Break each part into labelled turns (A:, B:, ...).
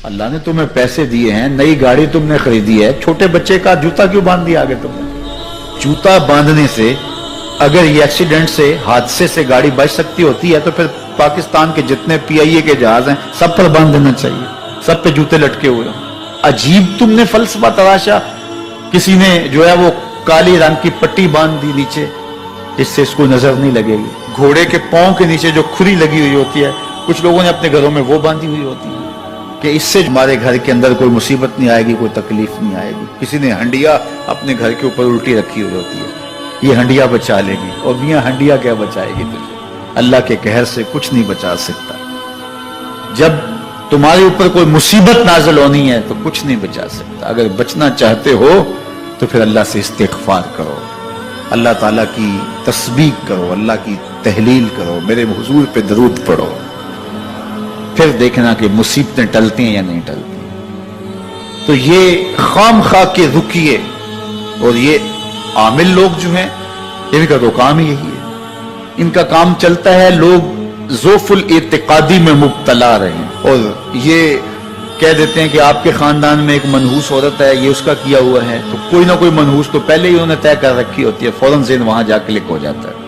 A: اللہ نے تمہیں پیسے دیے ہیں, نئی گاڑی تم نے خریدی ہے, چھوٹے بچے کا جوتا کیوں باندھ دیا آگے تم نے؟ جوتا باندھنے سے اگر یہ ایکسیڈنٹ سے, حادثے سے گاڑی بچ سکتی ہوتی ہے تو پھر پاکستان کے جتنے پی آئی اے کے جہاز ہیں سب پر باندھ دینا چاہیے, سب پہ جوتے لٹکے ہوئے ہیں. عجیب تم نے فلسفہ تراشا. کسی نے جو ہے وہ کالی رنگ کی پٹی باندھ دی نیچے, جس سے اس کو نظر نہیں لگے گی. گھوڑے کے پاؤں کے نیچے جو کھری لگی ہوئی ہوتی ہے, کچھ لوگوں نے اپنے گھروں میں وہ باندھی ہوئی ہوتی ہے کہ اس سے ہمارے گھر کے اندر کوئی مصیبت نہیں آئے گی, کوئی تکلیف نہیں آئے گی. کسی نے ہنڈیا اپنے گھر کے اوپر الٹی رکھی ہوئی ہوتی ہے, یہ ہنڈیا بچا لے گی. اور میاں ہنڈیا کیا بچائے گی تجھے؟ اللہ کے قہر سے کچھ نہیں بچا سکتا. جب تمہارے اوپر کوئی مصیبت نازل ہونی ہے تو کچھ نہیں بچا سکتا. اگر بچنا چاہتے ہو تو پھر اللہ سے استغفار کرو, اللہ تعالیٰ کی تسبیح کرو, اللہ کی تحلیل کرو, میرے حضور پہ درود پڑھو, پھر دیکھنا کہ مصیبتیں ٹلتی ہیں یا نہیں ٹلتی. تو یہ خام خواہ کے رکیے, اور یہ عامل لوگ جو ہیں ان کا تو کام ہی یہی ہے. ان کا کام چلتا ہے لوگ ذوف الاعتقادی میں مبتلا رہے ہیں, اور یہ کہہ دیتے ہیں کہ آپ کے خاندان میں ایک منحوس عورت ہے, یہ اس کا کیا ہوا ہے, تو کوئی نہ کوئی منحوس تو پہلے ہی انہوں نے طے کر رکھی ہوتی ہے, فوراً ذہن وہاں جا کلک ہو جاتا ہے.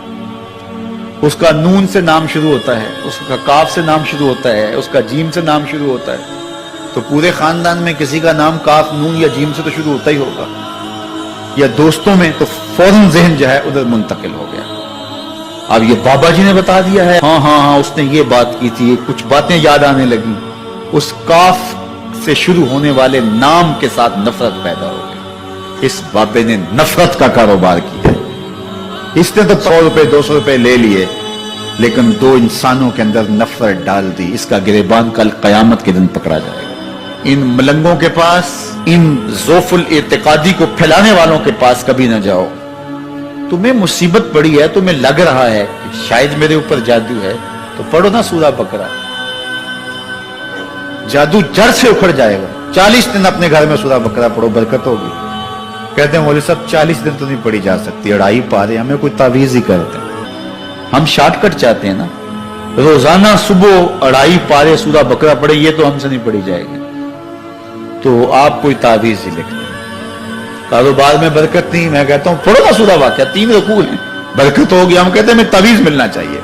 A: اس کا نون سے نام شروع ہوتا ہے, اس کا کاف سے نام شروع ہوتا ہے, اس کا جیم سے نام شروع ہوتا ہے, تو پورے خاندان میں کسی کا نام کاف, نون یا جیم سے تو شروع ہوتا ہی ہوگا, یا دوستوں میں, تو فوراً ذہن جو ہے ادھر منتقل ہو گیا. اب یہ بابا جی نے بتا دیا ہے, ہاں ہاں ہاں اس نے یہ بات کی تھی, کچھ باتیں یاد آنے لگی, اس کاف سے شروع ہونے والے نام کے ساتھ نفرت پیدا ہو گئی. اس بابے نے نفرت کا کاروبار کیا. اس نے تو 100 روپے 200 روپے لے لیے, لیکن دو انسانوں کے اندر نفرت ڈال دی. اس کا گریبان کل قیامت کے دن پکڑا جائے گا. ان ملنگوں کے پاس, ان ذوف الاعتقادی کو پھیلانے والوں کے پاس کبھی نہ جاؤ. تمہیں مصیبت پڑی ہے, تمہیں لگ رہا ہے کہ شاید میرے اوپر جادو ہے, تو پڑھو نا سورہ بقرہ, جادو جڑ سے اکھڑ جائے گا. 40 دن اپنے گھر میں سورہ بقرہ پڑھو, برکت ہوگی. کہتے ہیں مولوی صاحب 40 دن تو نہیں پڑھی جا سکتی, 2.5 پارے, ہمیں کوئی تعویذ ہی کرتے ہیں. ہم شارٹ کٹ چاہتے ہیں نا, روزانہ صبح 2.5 پارے سورہ بقرہ پڑھے, یہ تو ہم سے نہیں پڑھی جائے گی. تو آپ کوئی تعویذ ہی لکھ دیں. کاروبار میں برکت نہیں, میں کہتا ہوں پڑھو نا سورہ واقعہ, 3 رکوع ہیں, برکت ہوگی. ہم کہتے ہیں ہمیں تعویذ ملنا چاہیے,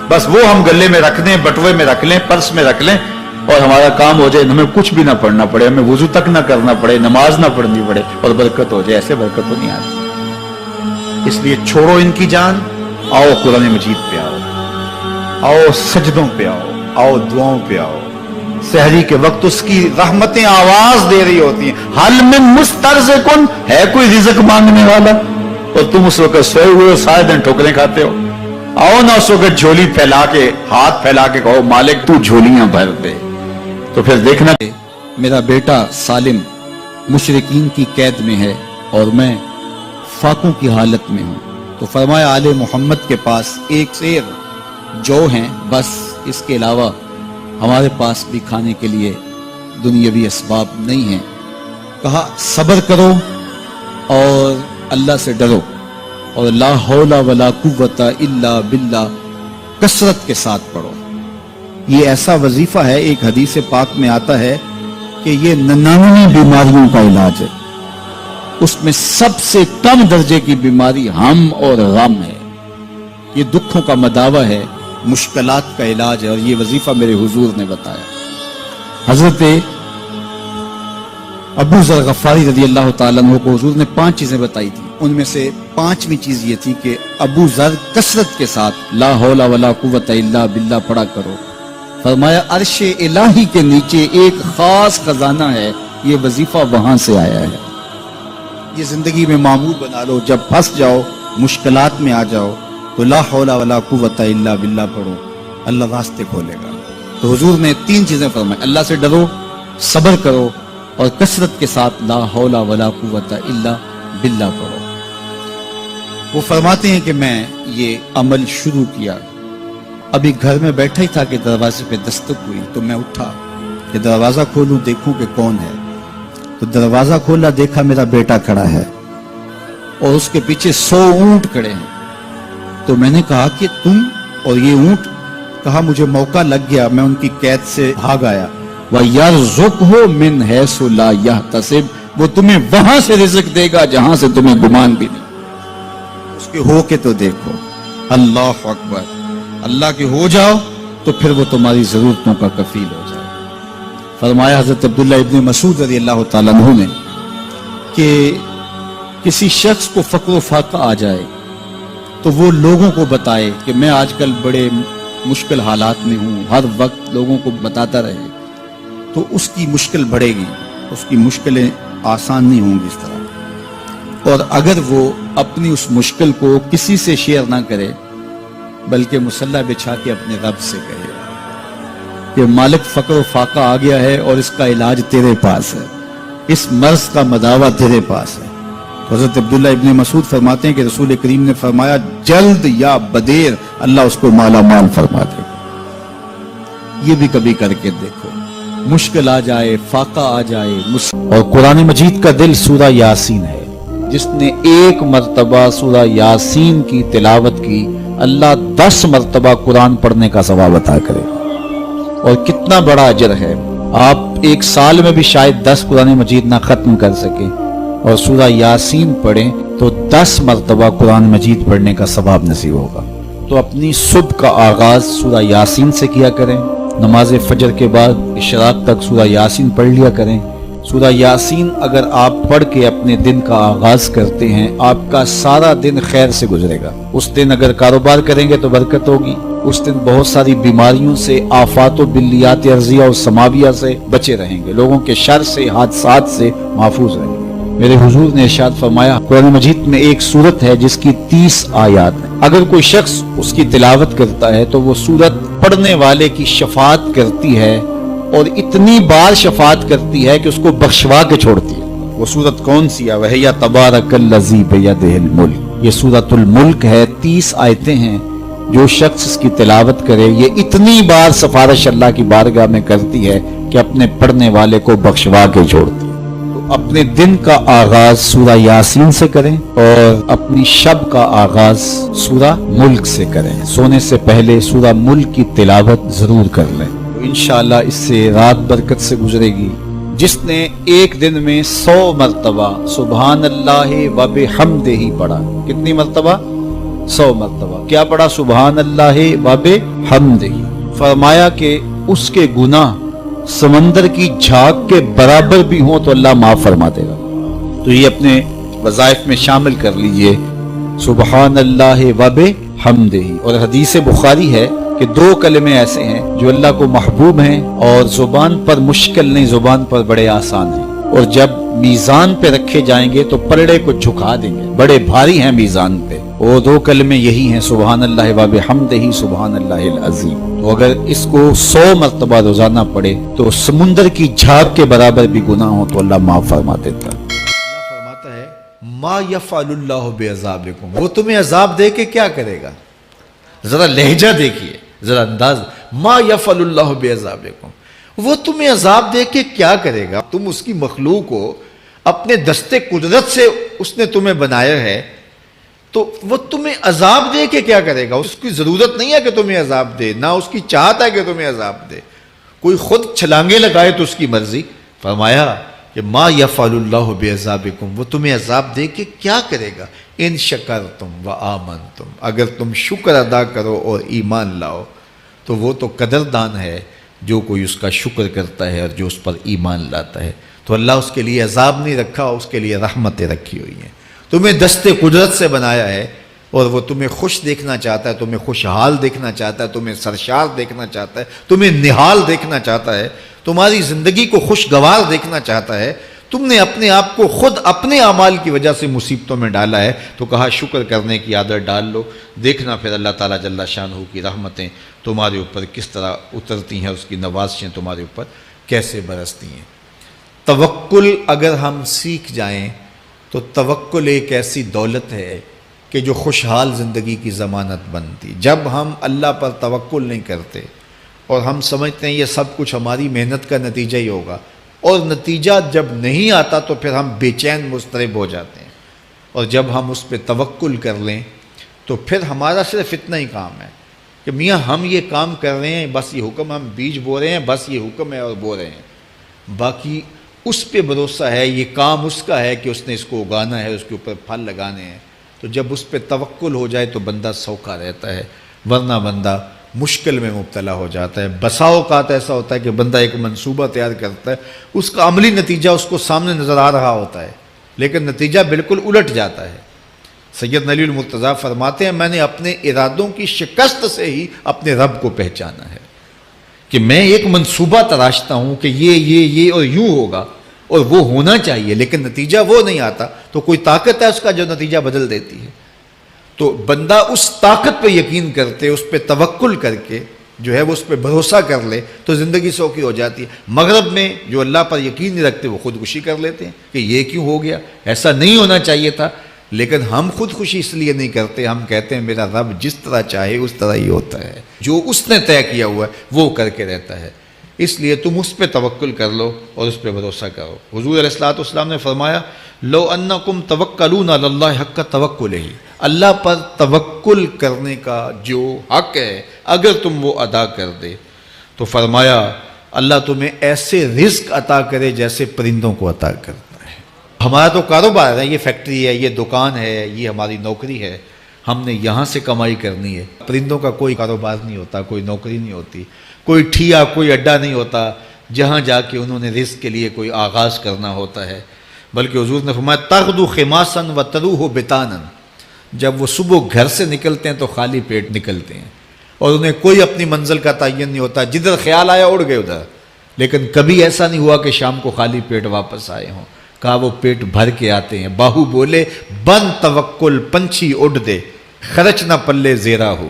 A: بس وہ ہم گلے میں رکھ دیں, بٹوے میں رکھ لیں, پرس میں رکھ لیں, اور ہمارا کام ہو جائے, ہمیں کچھ بھی نہ پڑھنا پڑے, ہمیں وضو تک نہ کرنا پڑے, نماز نہ پڑھنی پڑے, اور برکت ہو جائے. ایسے برکت تو نہیں آتی. اس لیے چھوڑو ان کی جان, آؤ قرآن مجید پہ آؤ, آؤ سجدوں پہ آؤ, آؤ دعاؤں پہ آؤ. سحری کے وقت اس کی رحمتیں آواز دے رہی ہوتی ہیں, حل من مسترزقن, ہے کوئی رزق مانگنے والا, اور تم اس وقت سوئے ہوئے ہو, سارے دن ٹھوکریں کھاتے ہو. آؤ نہ اس وقت جھولی پھیلا کے, ہاتھ پھیلا کے کہو مالک تو جھولیاں بھر دے. تو پھر دیکھنا, میرا بیٹا سالم مشرکین کی قید میں ہے اور میں فاقوں کی حالت میں ہوں. تو فرمایا آل محمد کے پاس ایک سیر جو ہیں, بس اس کے علاوہ ہمارے پاس بھی کھانے کے لیے دنیاوی اسباب نہیں ہیں. کہا صبر کرو اور اللہ سے ڈرو, اور لا حول ولا قوت الا باللہ کثرت کے ساتھ پڑھو. یہ ایسا وظیفہ ہے, ایک حدیث پاک میں آتا ہے کہ یہ 99 بیماریوں کا علاج ہے. اس میں سب سے کم درجے کی بیماری ہم اور غم ہے. یہ دکھوں کا مداوع ہے, مشکلات کا علاج ہے, اور یہ وظیفہ میرے حضور نے بتایا. حضرت ابو ذر غفاری رضی اللہ تعالیٰ عنہ کو حضور نے 5 چیزیں بتائی تھی. ان میں سے 5ویں چیز یہ تھی کہ ابو ذر کثرت کے ساتھ لا حول ولا قوت الا باللہ پڑھا کرو. فرمایا عرش الہی کے نیچے ایک خاص خزانہ ہے, یہ وظیفہ وہاں سے آیا ہے. یہ زندگی میں معمول بنا لو, جب پھنس جاؤ, مشکلات میں آ جاؤ, تو لا حول ولا قوت الا باللہ پڑھو, اللہ راستے کھولے گا. تو حضور نے 3 چیزیں فرمائی, اللہ سے ڈرو, صبر کرو, اور کثرت کے ساتھ لا حول ولا قوت الا باللہ پڑھو. وہ فرماتے ہیں کہ میں یہ عمل شروع کیا, ابھی گھر میں بیٹھا ہی تھا کہ دروازے پہ دستک ہوئی, تو میں اٹھا کہ دروازہ کھولوں دیکھوں کہ کون ہے. تو دروازہ کھولا, دیکھا میرا بیٹا کھڑا ہے اور اس کے پیچھے 100 اونٹ کھڑے ہیں. تو میں نے کہا کہ تم اور یہ اونٹ؟ کہا مجھے موقع لگ گیا, میں ان کی قید سے بھاگ آیا.
B: وَيَرْزُقْهُ مِنْ حَيْثُ لَا يَحْتَسِبُ، وہ تمہیں وہاں سے رزق دے گا جہاں سے تمہیں گمان بھی نہیں۔ اس کے ہو کے تو دیکھو، اللہ اکبر، اللہ کے ہو جاؤ تو پھر وہ تمہاری ضرورتوں کا کفیل ہو جائے۔ فرمایا حضرت عبداللہ ابن مسعود رضی اللہ تعالیٰ عنہ نے کہ کسی شخص کو فقر و فاقہ آ جائے تو وہ لوگوں کو بتائے کہ میں آج کل بڑے مشکل حالات میں ہوں، ہر وقت لوگوں کو بتاتا رہے تو اس کی مشکل بڑھے گی، اس کی مشکلیں آسان نہیں ہوں گی اس طرح۔ اور اگر وہ اپنی اس مشکل کو کسی سے شیئر نہ کرے بلکہ مصلی بچھا کے اپنے رب سے کہے کہ مالک فقر و فاقہ آ گیا ہے اور اس کا علاج تیرے پاس ہے، اس مرض کا مداوع تیرے پاس ہے۔ تو حضرت عبداللہ ابن مسعود فرماتے ہیں کہ رسول کریم نے فرمایا جلد یا بدیر اللہ اس کو مالا مال فرما دے گا۔ یہ بھی کبھی کر کے دیکھو، مشکل آ جائے، فاقہ آ جائے۔ اور قرآن مجید کا دل سورہ یاسین ہے، جس نے ایک مرتبہ سورہ یاسین کی تلاوت کی اللہ 10 مرتبہ قرآن پڑھنے کا ثواب عطا کرے۔ اور کتنا بڑا اجر ہے، آپ ایک سال میں بھی شاید 10 قرآن مجید نہ ختم کر سکیں، اور سورہ یاسین پڑھیں تو 10 مرتبہ قرآن مجید پڑھنے کا ثواب نصیب ہوگا۔ تو اپنی صبح کا آغاز سورہ یاسین سے کیا کریں، نماز فجر کے بعد اشراق تک سورہ یاسین پڑھ لیا کریں۔ سورہ یاسین اگر آپ پڑھ کے اپنے دن کا آغاز کرتے ہیں، آپ کا سارا دن خیر سے گزرے گا۔ اس دن اگر کاروبار کریں گے تو برکت ہوگی، اس دن بہت ساری بیماریوں سے، آفات و بلیات ارضیہ و سماویہ سے بچے رہیں گے، لوگوں کے شر سے، حادثات سے محفوظ رہیں گے۔ میرے حضور نے ارشاد فرمایا قرآن مجید میں ایک سورت ہے جس کی 30 آیات ہیں، اگر کوئی شخص اس کی تلاوت کرتا ہے تو وہ سورت پڑھنے والے کی شفاعت کرتی ہے، اور اتنی بار شفاعت کرتی ہے کہ اس کو بخشوا کے چھوڑتی ہے۔ وہ سورت کون سی ہے؟ وَهِيَ تَبَارَكَ الَّذِي بِيَدِهِ الْمُلْكُ، یہ سورۃ الملک ہے، 30 آیتیں ہیں۔ جو شخص اس کی تلاوت کرے یہ اتنی بار سفارش اللہ کی بارگاہ میں کرتی ہے کہ اپنے پڑھنے والے کو بخشوا کے چھوڑتی ہے۔ تو اپنے دن کا آغاز سورہ یاسین سے کریں اور اپنی شب کا آغاز سورہ ملک سے کریں۔ سونے سے پہلے سورہ ملک کی تلاوت ضرور کر لیں، تو انشاءاللہ اس سے رات برکت سے گزرے گی۔ جس نے ایک دن میں 100 مرتبہ سبحان اللہ و بحمدہ پڑھا، کتنی مرتبہ؟ 100 مرتبہ کیا پڑھا؟ سبحان اللہ و بحمدہ، فرمایا کہ اس کے گناہ سمندر کی جھاگ کے برابر بھی ہوں تو اللہ معاف فرما دے گا۔ تو یہ اپنے وظائف میں شامل کر لیجئے، سبحان اللہ و بحمدہ۔ اور حدیث بخاری ہے کہ 2 کلمے ایسے ہیں جو اللہ کو محبوب ہیں اور زبان پر مشکل نہیں، زبان پر بڑے آسان ہیں، اور جب میزان پہ رکھے جائیں گے تو پلڑے کو جھکا دیں گے، بڑے بھاری ہیں میزان پہ۔ وہ 2 کلمے یہی ہیں، سبحان اللہ و بحمدہ، سبحان اللہ العظیم۔ تو اگر اس کو 100 مرتبہ روزانہ پڑھے تو سمندر کی جھاگ کے برابر بھی گناہ ہو تو اللہ معاف فرما دیتا ہے۔
A: اللہ فرماتا ہے ما یفعل اللہ بعذابکم، وہ تمہیں عذاب دے کے کیا کرے گا؟ ذرا لہجہ دیکھیے، ذرا انداز، ما یفعل اللہ بعذابکم، وہ تمہیں عذاب دے کے کیا کرے گا؟ تم اس کی مخلوق ہو، اپنے دستے قدرت سے اس نے تمہیں بنایا ہے، تو وہ تمہیں عذاب دے کے کیا کرے گا؟ اس کی ضرورت نہیں ہے کہ تمہیں عذاب دے، نہ اس کی چاہت ہے کہ تمہیں عذاب دے، کوئی خود چھلانگے لگائے تو اس کی مرضی۔ فرمایا کہ ما یفعل اللہ بعذابکم، وہ تمہیں عذاب دے کے کیا کرے گا؟ ان شکرتم و آمنتم، اگر تم شکر ادا کرو اور ایمان لاؤ، تو وہ تو قدردان ہے جو کوئی اس کا شکر کرتا ہے اور جو اس پر ایمان لاتا ہے۔ تو اللہ اس کے لیے عذاب نہیں رکھا، اس کے لیے رحمتیں رکھی ہوئی ہیں۔ تمہیں دستے قدرت سے بنایا ہے اور وہ تمہیں خوش دیکھنا چاہتا ہے، تمہیں خوشحال دیکھنا چاہتا ہے، تمہیں سرشار دیکھنا چاہتا ہے، تمہیں نہال دیکھنا چاہتا ہے، تمہاری زندگی کو خوشگوار دیکھنا چاہتا ہے۔ تم نے اپنے آپ کو خود اپنے اعمال کی وجہ سے مصیبتوں میں ڈالا ہے، تو کہا شکر کرنے کی عادت ڈال لو، دیکھنا پھر اللہ تعالیٰ جل شانہ کی رحمتیں تمہارے اوپر کس طرح اترتی ہیں، اس کی نوازشیں تمہارے اوپر کیسے برستی ہیں۔ توکل اگر ہم سیکھ جائیں تو توکل ایک ایسی دولت ہے کہ جو خوشحال زندگی کی ضمانت بنتی۔ جب ہم اللہ پر توکل نہیں کرتے اور ہم سمجھتے ہیں یہ سب کچھ ہماری محنت کا نتیجہ ہی ہوگا، اور نتیجہ جب نہیں آتا تو پھر ہم بے چین مضطرب ہو جاتے ہیں، اور جب ہم اس پہ توکل کر لیں تو پھر ہمارا صرف اتنا ہی کام ہے کہ میاں ہم یہ کام کر رہے ہیں، بس یہ حکم، ہم بیج بو رہے ہیں، بس یہ حکم ہے اور بو رہے ہیں، باقی اس پہ بھروسہ ہے، یہ کام اس کا ہے کہ اس نے اس کو اگانا ہے، اس کے اوپر پھل لگانے ہیں۔ تو جب اس پہ توکل ہو جائے تو بندہ سوکھا رہتا ہے، ورنہ بندہ مشکل میں مبتلا ہو جاتا ہے۔ بسا اوقات ایسا ہوتا ہے کہ بندہ ایک منصوبہ تیار کرتا ہے، اس کا عملی نتیجہ اس کو سامنے نظر آ رہا ہوتا ہے، لیکن نتیجہ بالکل الٹ جاتا ہے۔ سید علی المرتضیٰ فرماتے ہیں میں نے اپنے ارادوں کی شکست سے ہی اپنے رب کو پہچانا ہے، کہ میں ایک منصوبہ تراشتا ہوں کہ یہ اور یوں ہوگا اور وہ ہونا چاہیے، لیکن نتیجہ وہ نہیں آتا، تو کوئی طاقت ہے اس کا جو نتیجہ بدل دیتی ہے۔ تو بندہ اس طاقت پہ یقین کرتے، اس پہ توکل کر کے جو ہے وہ اس پہ بھروسہ کر لے تو زندگی سوکھی ہو جاتی ہے۔ مغرب میں جو اللہ پر یقین نہیں رکھتے وہ خودکشی کر لیتے ہیں کہ یہ کیوں ہو گیا، ایسا نہیں ہونا چاہیے تھا، لیکن ہم خودکشی اس لیے نہیں کرتے، ہم کہتے ہیں میرا رب جس طرح چاہے اس طرح ہی ہوتا ہے، جو اس نے طے کیا ہوا ہے وہ کر کے رہتا ہے، اس لیے تم اس پہ توکل کر لو اور اس پہ بھروسہ کرو۔ حضور علیہ الصلوۃ والسلام نے فرمایا لو انکم توکلون علی اللہ حق توکلہ، اللہ پر توکل کرنے کا جو حق ہے اگر تم وہ ادا کر دے تو فرمایا اللہ تمہیں ایسے رزق عطا کرے جیسے پرندوں کو عطا کرتا ہے۔ ہمارا تو کاروبار ہے، یہ فیکٹری ہے، یہ دکان ہے، یہ ہماری نوکری ہے، ہم نے یہاں سے کمائی کرنی ہے۔ پرندوں کا کوئی کاروبار نہیں ہوتا، کوئی نوکری نہیں ہوتی، کوئی ٹھیا، کوئی اڈا نہیں ہوتا جہاں جا کے انہوں نے رزق کے لیے کوئی آغاز کرنا ہوتا ہے، بلکہ حضور نے فرمایا تغدو خماسا وتروح بطانا، جب وہ صبح گھر سے نکلتے ہیں تو خالی پیٹ نکلتے ہیں اور انہیں کوئی اپنی منزل کا تعین نہیں ہوتا، جدھر خیال آیا اڑ گئے ادھر، لیکن کبھی ایسا نہیں ہوا کہ شام کو خالی پیٹ واپس آئے ہوں، کہا وہ پیٹ بھر کے آتے ہیں۔ باہو بولے بن توکل پنچھی اڑ دے، خرچ نہ پلے زیرا ہو،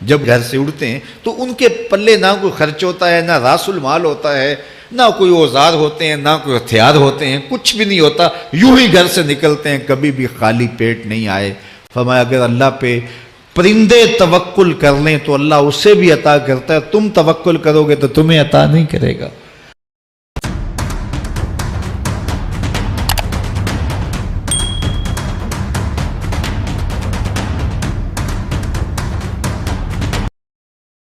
A: جب گھر سے اڑتے ہیں تو ان کے پلے نہ کوئی خرچ ہوتا ہے، نہ راس المال ہوتا ہے، نہ کوئی اوزار ہوتے ہیں، نہ کوئی ہتھیار ہوتے ہیں، کچھ بھی نہیں ہوتا، یوں ہی گھر سے نکلتے ہیں، کبھی بھی خالی پیٹ نہیں آئے۔ فرمایا اگر اللہ پہ پرندے توکل کر لیں تو اللہ اسے بھی عطا کرتا ہے، تم توکل کرو گے تو تمہیں عطا نہیں کرے گا۔